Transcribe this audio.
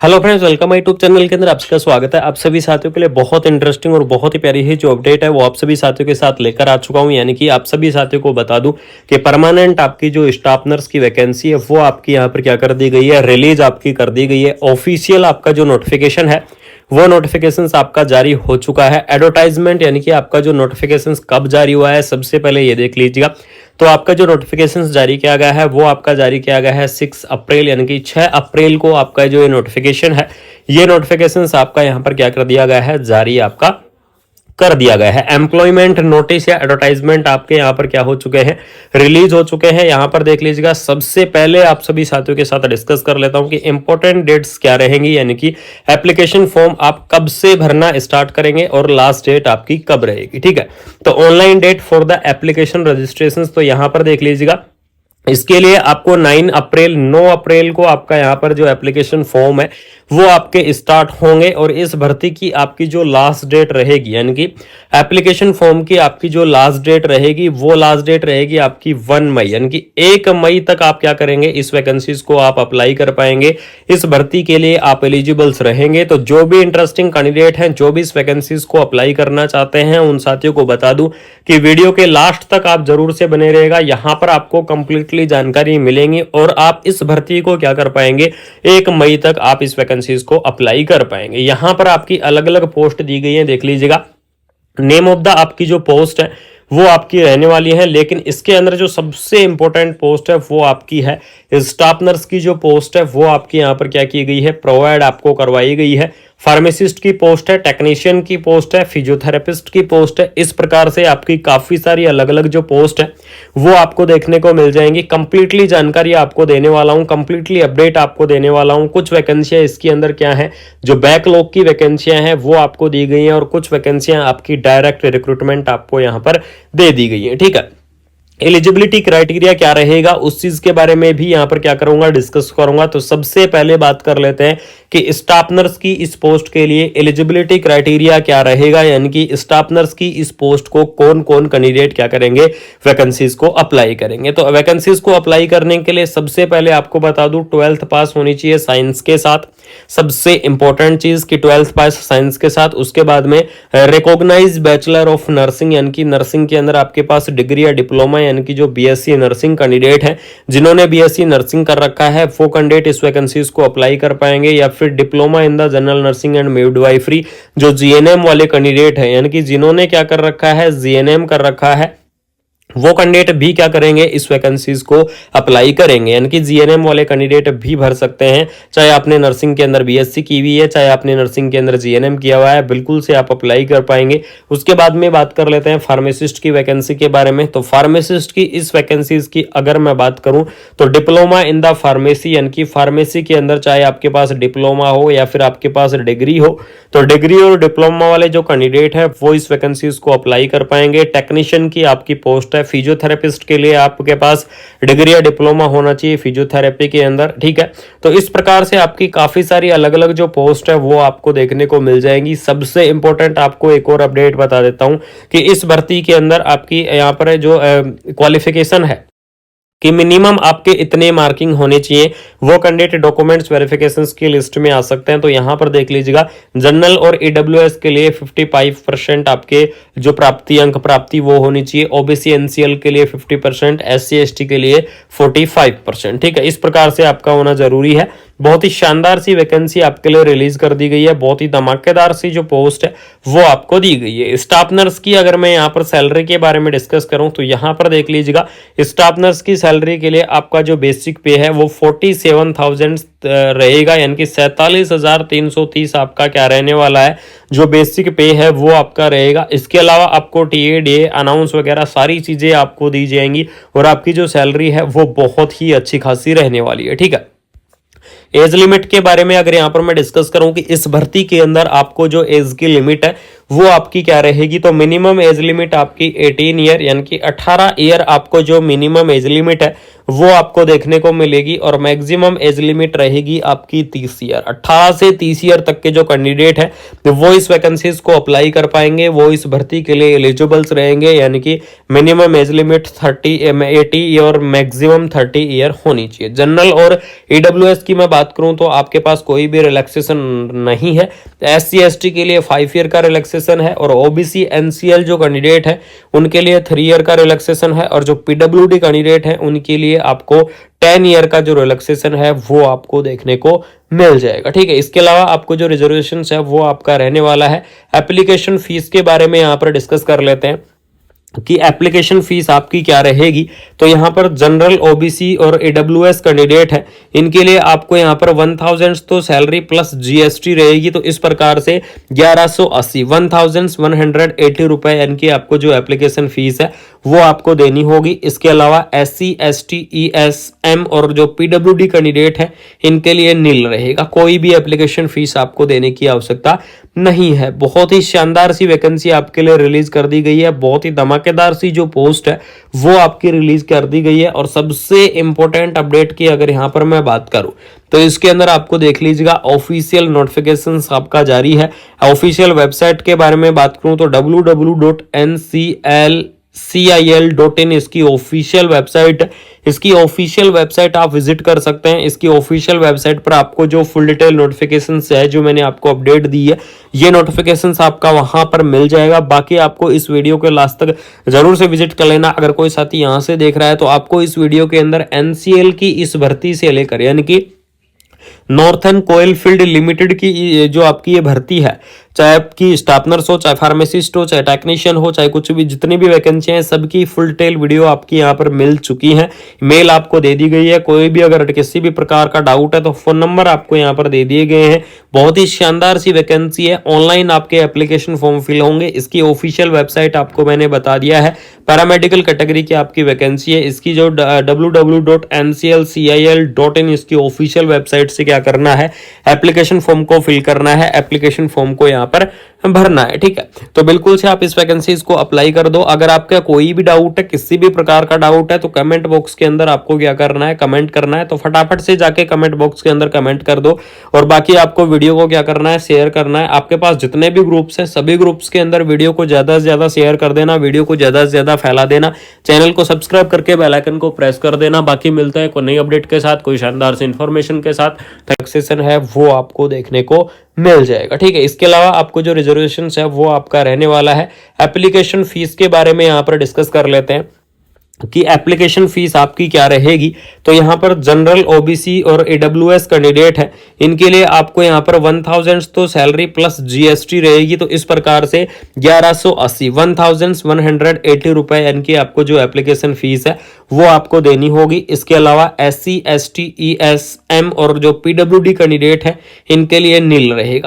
Hello friends, welcome YouTube channel के अंदर आपका स्वागत है। आप सभी साथियों के लिए बहुत इंटरेस्टिंग और बहुत ही प्यारी है जो अपडेट है वो आप सभी साथियों के साथ लेकर आ चुका हूं। यानी कि आप सभी साथियों को बता दूं कि परमानेंट आपकी जो स्टाफ नर्स की वैकेंसी है वो आपकी यहां पर क्या कर दी गई है, रिलीज आपकी कर दी गई है। ऑफिशियल आपका जो नोटिफिकेशन है वो नोटिफिकेशन आपका जारी हो चुका है। एडवर्टाइजमेंट यानी कि आपका जो नोटिफिकेशन कब जारी हुआ है सबसे पहले ये देख लीजिएगा। तो आपका जो नोटिफिकेशन जारी किया गया है वो आपका जारी किया गया है 6 अप्रैल यानी कि 6 अप्रैल को आपका जो ये नोटिफिकेशन है ये नोटिफिकेशन आपका यहाँ पर क्या कर दिया गया है, जारी आपका कर दिया गया है। एम्प्लॉयमेंट नोटिस या एडवर्टाइजमेंट आपके यहाँ पर क्या हो चुके हैं, रिलीज हो चुके हैं। यहाँ पर देख लीजिएगा। सबसे पहले आप सभी साथियों के साथ डिस्कस कर लेता हूं कि इंपॉर्टेंट डेट्स क्या रहेंगी, यानी कि एप्लीकेशन फॉर्म आप कब से भरना स्टार्ट करेंगे और लास्ट डेट आपकी कब रहेगी। ठीक है, तो online date for the application registration, तो यहाँ पर देख लीजिएगा। इसके लिए आपको 9 अप्रैल को आपका यहाँ पर जो एप्लीकेशन फॉर्म है वो आपके स्टार्ट होंगे और इस भर्ती की आपकी जो लास्ट डेट रहेगी, यानी कि एप्लीकेशन फॉर्म की आपकी जो लास्ट डेट रहेगी वो लास्ट डेट रहेगी आपकी 1 मई, यानी कि 1 मई तक आप क्या करेंगे, इस वैकेंसीज को आप अप्लाई कर पाएंगे। इस भर्ती के लिए आप एलिजिबल्स रहेंगे। तो जो भी इंटरेस्टिंग कैंडिडेट हैं, जो भी इस वैकेंसीज को अप्लाई करना चाहते हैं, उन साथियों को बता दूं कि वीडियो के लास्ट तक आप जरूर से बने रहेगा। यहां पर आपको कंप्लीटली जानकारी मिलेंगी और आप इस भर्ती को क्या कर पाएंगे, 1 मई तक आप इस वैकेंसीज को अप्लाई कर पाएंगे। यहां पर आपकी अलग अलग पोस्ट दी गई है, देख लीजिएगा। नेम ऑफ द आपकी जो पोस्ट है वो आपकी रहने वाली है, लेकिन इसके अंदर जो सबसे इंपॉर्टेंट पोस्ट है वो आपकी है स्टाफ नर्स की जो पोस्ट है वो आपकी यहां पर क्या की गई है, प्रोवाइड आपको करवाई गई है। फार्मासिस्ट की पोस्ट है, टेक्नीशियन की पोस्ट है, फिजियोथेरेपिस्ट की पोस्ट है। इस प्रकार से आपकी काफी सारी अलग अलग जो पोस्ट है वो आपको देखने को मिल जाएंगी। कंप्लीटली जानकारी आपको देने वाला हूं, कंप्लीटली अपडेट आपको देने वाला हूं। कुछ वैकेंसियां इसके अंदर क्या है, जो बैकलॉग की वैकेंसियां हैं वो आपको दी गई हैं और कुछ वैकेंसियां आपकी डायरेक्ट रिक्रूटमेंट आपको यहां पर दे दी गई है। ठीक है, एलिजिबिलिटी क्राइटेरिया क्या रहेगा उस चीज के बारे में भी यहां पर क्या करूंगा, डिस्कस करूंगा। तो सबसे पहले बात कर लेते हैं कि स्टाफ नर्स की इस पोस्ट के लिए एलिजिबिलिटी क्राइटेरिया क्या रहेगा, यानी कि स्टाफ नर्स की इस पोस्ट को कौन कौन कैंडिडेट क्या करेंगे, वैकेंसीज को अप्लाई करेंगे। तो वैकेंसीज को अप्लाई करने के लिए सबसे पहले आपको बता दूं 12th पास होनी चाहिए साइंस के साथ। सबसे इंपॉर्टेंट चीज कि 12th पास साइंस के साथ। उसके बाद में रिकॉग्नाइज बैचलर ऑफ नर्सिंग, यानी कि नर्सिंग के अंदर आपके पास डिग्री या डिप्लोमा, यानी कि जो बीएससी नर्सिंग कैंडिडेट है, जिन्होंने बीएससी नर्सिंग कर रखा है वो कैंडिडेट इस वैकेंसीज को अप्लाई कर पाएंगे। या फिर diploma in the general nursing and midwifery, जो जीएनएम वाले कैंडिडेट है, यानी कि जिन्होंने क्या कर रखा है, जीएनएम कर रखा है, वो कैंडिडेट भी क्या करेंगे, इस वैकेंसीज को अप्लाई करेंगे। यानी कि जीएनएम वाले कैंडिडेट भी भर सकते हैं, चाहे आपने नर्सिंग के अंदर बीएससी की हुई है, चाहे आपने नर्सिंग के अंदर जीएनएम किया हुआ है, बिल्कुल से आप अप्लाई कर पाएंगे। उसके बाद में बात कर लेते हैं फार्मासिस्ट की वैकेंसी के बारे में। तो फार्मासिस्ट की इस वैकेंसीज की अगर मैं बात करूं तो डिप्लोमा इन द फार्मेसी, यानी कि फार्मेसी के अंदर चाहे आपके पास डिप्लोमा हो या फिर आपके पास डिग्री हो, तो डिग्री और डिप्लोमा वाले जो कैंडिडेट है वो इस वैकेंसीज को अप्लाई कर पाएंगे। टेक्नीशियन की आपकी पोस्ट है, फिजियोथेरेपिस्ट के लिए आपके पास डिग्री या डिप्लोमा होना चाहिए फिजियोथेरेपी के अंदर। ठीक है, तो इस प्रकार से आपकी काफी सारी अलग अलग जो पोस्ट है वो आपको देखने को मिल जाएंगी। सबसे इंपॉर्टेंट आपको एक और अपडेट बता देता हूं कि इस भर्ती के अंदर आपकी यहाँ पर जो क्वालिफिकेशन है कि मिनिमम आपके इतने मार्किंग होने चाहिए, वो कैंडिडेट डॉक्यूमेंट्स वेरिफिकेशन की लिस्ट में आ सकते हैं। तो यहां पर देख लीजिएगा, जनरल और ईडब्ल्यूएस के लिए 55% आपके जो प्राप्ति अंक प्राप्ति वो होनी चाहिए। ओबीसी एनसीएल के लिए 50%, एससी एसटी के लिए 45%। ठीक है, इस प्रकार से आपका होना जरूरी है। बहुत ही शानदार सी वैकेंसी आपके लिए रिलीज कर दी गई है, बहुत ही धमाकेदार सी जो पोस्ट है वो आपको दी गई है। स्टाफ नर्स की अगर मैं यहाँ पर सैलरी के बारे में डिस्कस करूं तो यहाँ पर देख लीजिएगा, स्टाफ नर्स की सैलरी के लिए आपका जो बेसिक पे है वो 47,000 रहेगा, यानी कि 47,330 आपका क्या रहने वाला है, जो बेसिक पे है वो आपका रहेगा। इसके अलावा आपको टीए डीए अनाउंस वगैरह सारी चीजें आपको दी जाएंगी और आपकी जो सैलरी है वो बहुत ही अच्छी खासी रहने वाली है। ठीक है, एज लिमिट के बारे में अगर यहां पर मैं डिस्कस करूं कि इस भर्ती के अंदर आपको जो एज की लिमिट है वो आपकी क्या रहेगी, तो मिनिमम एज लिमिट आपकी 18 ईयर यानी कि 18 ईयर आपको जो मिनिमम एज लिमिट है वो आपको देखने को मिलेगी और मैक्सिमम एज लिमिट रहेगी आपकी 30 ईयर। 18 से 30 ईयर तक के जो कैंडिडेट है वो इस वैकेंसीज को अप्लाई कर पाएंगे, वो इस भर्ती के लिए एलिजिबल्स रहेंगे, यानी कि मिनिमम एज लिमिट 80 और मैक्सिमम 30 ईयर होनी चाहिए। जनरल और ईडब्ल्यूएस की मैं बात करूं तो आपके पास कोई भी रिलैक्सेशन नहीं है। SC ST के लिए 5 ईयर का रिलैक्सेशन है और OBC NCL जो कैंडिडेट है उनके लिए 3 ईयर का रिलैक्सेशन है और जो PWD कैंडिडेट है उनके लिए आपको 10 ईयर का जो रिलैक्सेशन है वो आपको देखने को मिल जाएगा। ठीक है, इसके अलावा आपको जो रिजर्वेशन है वो आपका रहने वाला है। एप्लीकेशन फीस के बारे में यहाँ पर डिस्कस कर लेते हैं कि एप्लीकेशन फीस आपकी क्या रहेगी। तो यहाँ पर जनरल, OBC और AWS कैंडिडेट है इनके लिए आपको यहाँ पर 1000 तो सैलरी प्लस GST रहेगी, तो इस प्रकार से 1180 रुपए यानी कि आपको जो एप्लीकेशन फीस है वो आपको देनी होगी। इसके अलावा SC ST ESM और जो PWD कैंडिडेट है इनके लिए नील रहेगा, कोई भी एप्लीकेशन फीस आपको देने की आवश्यकता नहीं है। बहुत ही शानदार सी वैकेंसी आपके लिए रिलीज कर दी गई है, बहुत ही धमाकेदार सी जो पोस्ट है वो आपकी रिलीज कर दी गई है। और सबसे इंपॉर्टेंट अपडेट की अगर यहां पर मैं बात करूं तो इसके अंदर आपको देख लीजिएगा ऑफिशियल नोटिफिकेशन आपका जारी है। ऑफिशियल वेबसाइट के बारे में बात करूं तो www.ncil.in इसकी ऑफिशियल वेबसाइट है। इसकी ऑफिशियल वेबसाइट आप विजिट कर सकते हैं। इसकी ऑफिशियल वेबसाइट पर आपको जो फुल डिटेल नोटिफिकेशंस है जो मैंने आपको अपडेट दी है ये नोटिफिकेशंस आपका वहां पर मिल जाएगा। बाकी आपको इस वीडियो के लास्ट तक जरूर से विजिट कर लेना। अगर कोई साथी यहां से देख रहा है तो आपको इस वीडियो के अंदर NCL की इस भर्ती से लेकर यानी कि नॉर्थन कोयल फील्ड लिमिटेड की जो आपकी ये भर्ती है, चाहे आपकी स्टाफ नर्स हो, चाहे फार्मासिस्ट हो, चाहे टेक्नीशियन हो, चाहे कुछ भी जितनी भी वैकेंसी हैं सबकी फुल डिटेल वीडियो आपकी यहाँ पर मिल चुकी है। मेल आपको दे दी गई है। कोई भी अगर किसी भी प्रकार का डाउट है तो फोन नंबर आपको यहाँ पर दे दिए गए हैं। बहुत ही शानदार सी वैकेंसी है। ऑनलाइन आपके एप्लीकेशन फॉर्म फिल होंगे। इसकी ऑफिशियल वेबसाइट आपको मैंने बता दिया है। पैरामेडिकल कैटेगरी की आपकी वैकेंसी है। इसकी जो www.nclcil.in इसकी ऑफिशियल वेबसाइट से क्या करना है, एप्लीकेशन फॉर्म को फिल करना है, एप्लीकेशन फॉर्म को यहाँ पर भरना है। ठीक है, तो बिल्कुल से आप इस वैकेंसीज को अप्लाई कर दो। अगर आपका कोई भी डाउट है, किसी भी प्रकार का डाउट है तो कमेंट बॉक्स के अंदर आपको क्या करना है, कमेंट करना है। तो फटाफट से जाके कमेंट बॉक्स के अंदर कमेंट कर दो। और बाकी आपको वीडियो को क्या करना है, शेयर करना है। आपके पास जितने भी ग्रुप्स हैं सभी ग्रुप्स के अंदर वीडियो को ज्यादा से ज्यादा शेयर कर देना, वीडियो को ज्यादा से ज्यादा फैला देना। चैनल को सब्सक्राइब करके बेल आइकन को प्रेस कर देना। बाकी मिलता है कोई नई अपडेट के साथ, कोई शानदार सी इंफॉर्मेशन के साथ। टैक्सेशन है वो आपको देखने को मिल जाएगा। ठीक है, इसके अलावा आपको जो रिजर्वेशन है वो आपका रहने वाला है। एप्लीकेशन फीस के बारे में यहाँ पर डिस्कस कर लेते हैं कि एप्लीकेशन फीस आपकी क्या रहेगी। तो यहाँ पर जनरल, OBC और AWS कैंडिडेट है इनके लिए आपको यहाँ पर 1000 तो सैलरी प्लस GST रहेगी, तो इस प्रकार से 1180 रुपए यानी कि आपको जो एप्लीकेशन फीस है वो आपको देनी होगी। इसके अलावा SC ST ESM और जो PWD कैंडिडेट है इनके लिए नील रहेगा।